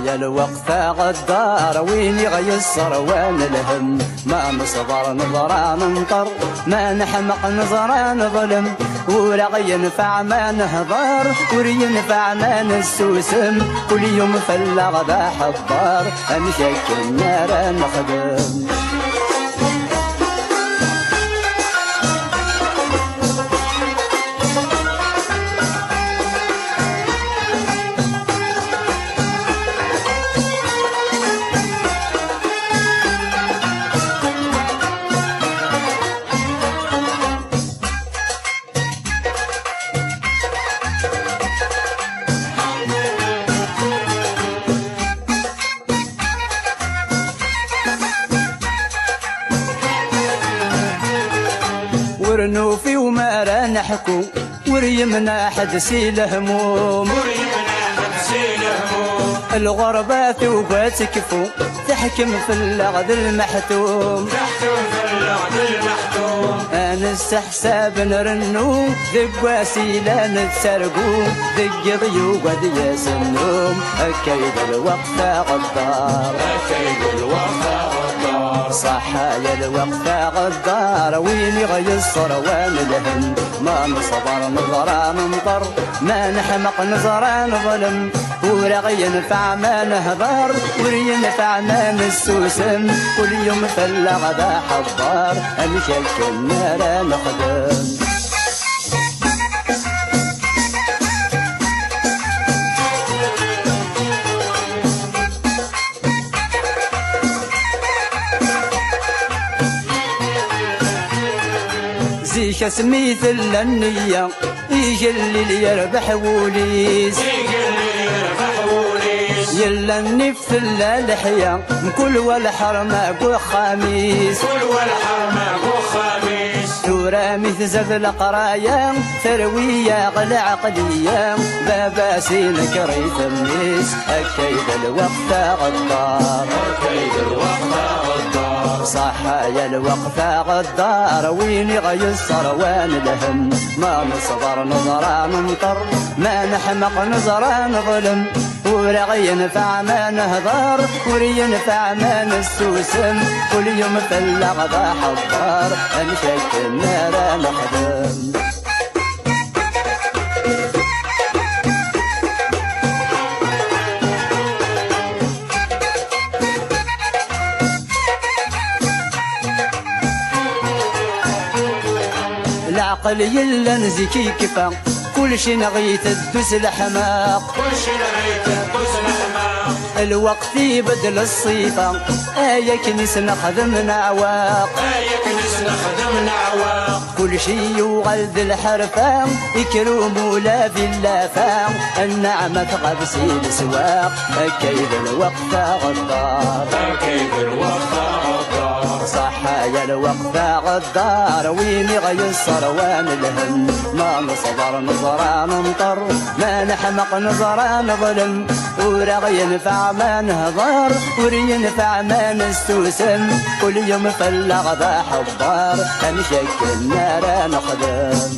يا الوقفة غدار وين يغيصر وين الهم ما نصبر نظرة ننطر ما نحمق نظرة نظلم ولا ينفع ما نهضر ولا ينفع ما نسوسم كل يوم فلغ ذا حضار امشيك النار نخدم ورنوفي وما را نحكو وريمنا حد سيل هموم الغربة ثوبة تكفو تحكم في اللغد المحتوم أنا استحساب نرنو ذق وسيلة نتسرقو ذق ضيوق ذي سنوم أكيد الوقت غدار أكيد الوقت غدار صح يا الوقت غدار وين يغيصر وين الهم ما نصبر نظرة ننطر ما نحمق نظرة نظلم ولا ينفع ما نهضر ولا ينفع ما نسوسم كل يوم فلغ ذا حضار امشيك النار نخدم زيك سميث النية يجي اللي يربح وليس يلا النفس اللحية كل والحرمة قو خميس كل والحرمة قو خميس تورا مثل زف القرايا ثروية غلا عقلية بابا سينك ريث النيس أكيد الوقت غدار أكيد الوقت غدار صح يا الوقت غدار وين يغيصر وين الهم ما نصبر نظرة ننطر ما نحمق نظرة نظلم ولا ينفع ما نهضر ولا ينفع ما نسوسم كل يوم فلغ ذا حضار امشيك النار نخدم العقل يلا نزكي كفا كل شي نغيت الدوس الحماق كل شي نغيت الدوس الحماق الوقت يبدل الصيفة اياك نس نخدم نعواق اياك نس نخدم نعواق كل شي يغلد الحرفة يكرم ولا في اللافة النعمة تقبسي السواق اكيد الوقت غدار اكيد الوقت غدار صح يا الوقت غدار وين يغيصر وين الهم ما نصبر نظرة ننطر ما نحمق نظرة نظلم ولا ينفع ما نهضر ولا ينفع ما نستوسم كل يوم فلغ ذا حضار امشيك النار نخدم